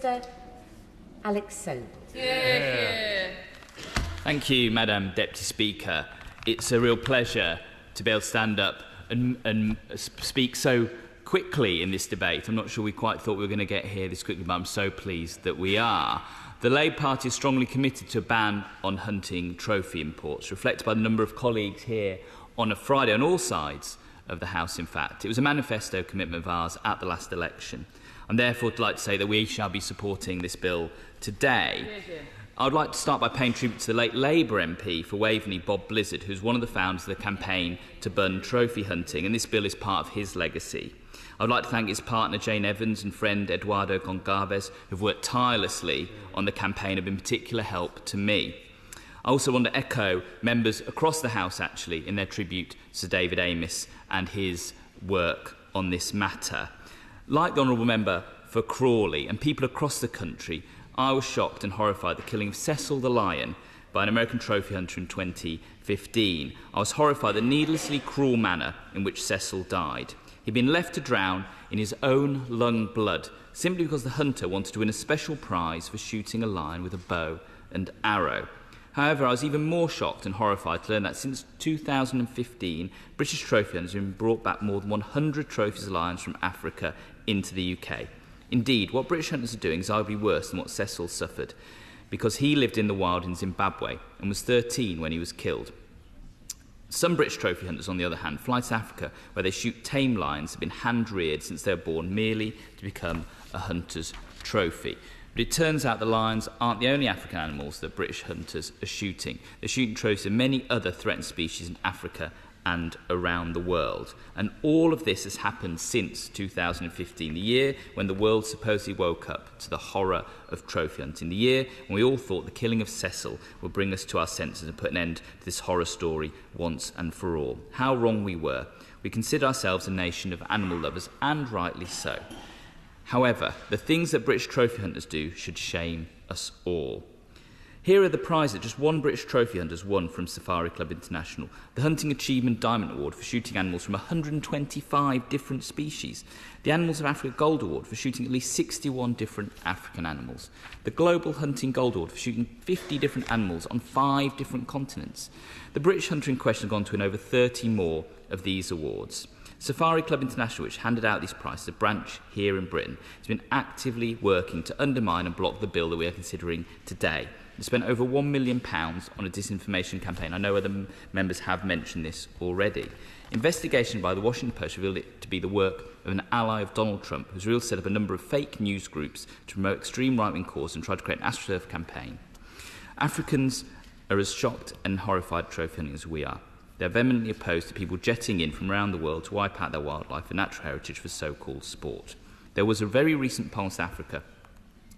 Mr Alex Solent. Yeah. Thank you, Madam Deputy Speaker. It's a real pleasure to be able to stand up and speak so quickly in this debate. I'm not sure we quite thought we were going to get here this quickly, but I'm so pleased that we are. The Labour Party is strongly committed to a ban on hunting trophy imports, reflected by the number of colleagues here on a Friday, on all sides of the House, in fact. It was a manifesto commitment of ours at the last election. I'm therefore delighted to say that we shall be supporting this bill today. I would like to start by paying tribute to the late Labour MP for Waveney, Bob Blizzard, who's one of the founders of the campaign to ban trophy hunting, and this bill is part of his legacy. I would like to thank his partner Jane Evans and friend Eduardo Gonçalves, who've worked tirelessly on the campaign and been particular help to me. I also want to echo members across the House, actually, in their tribute to Sir David Amess and his work on this matter. Like the Honourable Member for Crawley and people across the country, I was shocked and horrified at the killing of Cecil the lion by an American trophy hunter in 2015. I was horrified at the needlessly cruel manner in which Cecil died. He'd been left to drown in his own lung blood simply because the hunter wanted to win a special prize for shooting a lion with a bow and arrow. However, I was even more shocked and horrified to learn that since 2015, British trophy hunters have brought back more than 100 trophies of lions from Africa into the UK. Indeed, what British hunters are doing is arguably worse than what Cecil suffered, because he lived in the wild in Zimbabwe and was 13 when he was killed. Some British trophy hunters, on the other hand, fly to Africa, where they shoot tame lions that have been hand-reared since they were born, merely to become a hunter's trophy. But it turns out the lions aren't the only African animals that British hunters are shooting. They're shooting trophies of many other threatened species in Africa and around the world. And all of this has happened since 2015, the year when the world supposedly woke up to the horror of trophy hunting, the year when we all thought the killing of Cecil would bring us to our senses and put an end to this horror story once and for all. How wrong we were. We consider ourselves a nation of animal lovers, and rightly so. However, the things that British trophy hunters do should shame us all. Here are the prizes just one British trophy hunter has won from Safari Club International: the Hunting Achievement Diamond Award for shooting animals from 125 different species, the Animals of Africa Gold Award for shooting at least 61 different African animals, the Global Hunting Gold Award for shooting 50 different animals on 5 different continents. The British hunter in question has gone to win over 30 more of these awards. Safari Club International, which handed out these prizes, a branch here in Britain, has been actively working to undermine and block the bill that we are considering today. They spent over £1 million on a disinformation campaign. I know other members have mentioned this already. Investigation by the Washington Post revealed it to be the work of an ally of Donald Trump, who's really set up a number of fake news groups to promote extreme right-wing causes and tried to create an AstroTurf campaign. Africans are as shocked and horrified at trophy hunting as we are. They're vehemently opposed to people jetting in from around the world to wipe out their wildlife and natural heritage for so-called sport. There was a very recent poll in South Africa,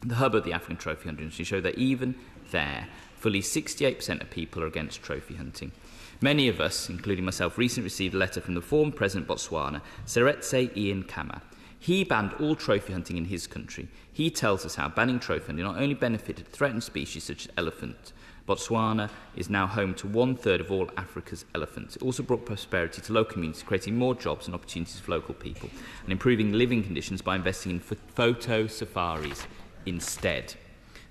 the hub of the African trophy hunting industry, showed that even there, fully 68% of people are against trophy hunting. Many of us, including myself, recently received a letter from the former President of Botswana, Seretse Ian Khama. He banned all trophy hunting in his country. He tells us how banning trophy hunting not only benefited threatened species such as elephant. Botswana is now home to 1/3 of all Africa's elephants. It also brought prosperity to local communities, creating more jobs and opportunities for local people, and improving living conditions by investing in photo safaris instead.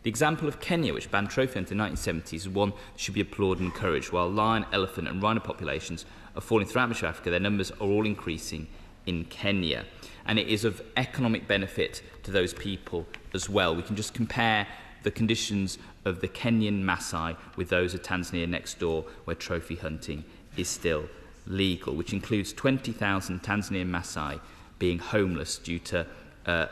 The example of Kenya, which banned trophy hunting in the 1970s, is one that should be applauded and encouraged. While lion, elephant and rhino populations are falling throughout much of Africa, their numbers are all increasing in Kenya. And it is of economic benefit to those people as well. We can just compare the conditions of the Kenyan Maasai with those of Tanzania next door, where trophy hunting is still legal, which includes 20,000 Tanzanian Maasai being homeless due to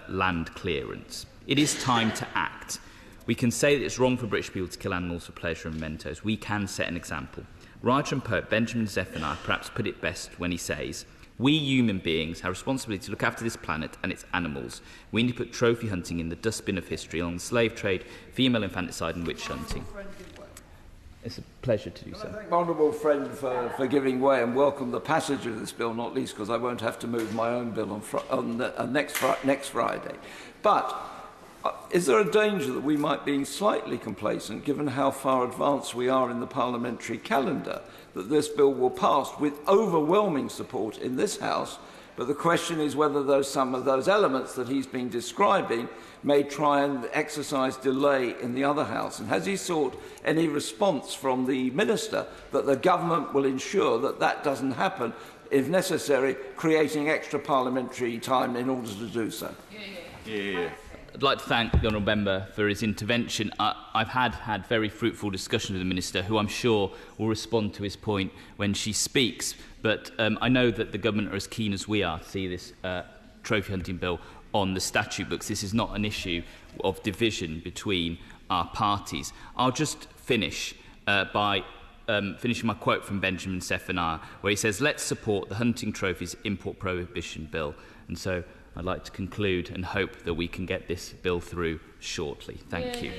land clearance. It is time to act. We can say that it's wrong for British people to kill animals for pleasure and mementos. We can set an example. Writer and poet Benjamin Zephaniah perhaps put it best when he says, "We human beings have a responsibility to look after this planet and its animals. We need to put trophy hunting in the dustbin of history, along the slave trade, female infanticide and witch hunting." It's a pleasure to do so. I thank my honourable friend for giving way and welcome the passage of this bill, not least because I won't have to move my own bill on next Friday. But is there a danger that we might be slightly complacent, given how far advanced we are in the parliamentary calendar, that this bill will pass with overwhelming support in this House But the question is whether some of those elements that he's been describing may try and exercise delay in the other House. And has he sought any response from the Minister that the government will ensure that that doesn't happen, if necessary, creating extra parliamentary time in order to do so? I'd like to thank the Honourable Member for his intervention. I've had very fruitful discussions with the Minister, who I'm sure will respond to his point when she speaks. But I know that the Government are as keen as we are to see this trophy hunting bill on the statute books. This is not an issue of division between our parties. I'll just finish by finishing my quote from Benjamin Zephaniah, where he says, "Let's support the Hunting Trophies Import Prohibition Bill." And so I'd like to conclude and hope that we can get this bill through shortly. Thank you.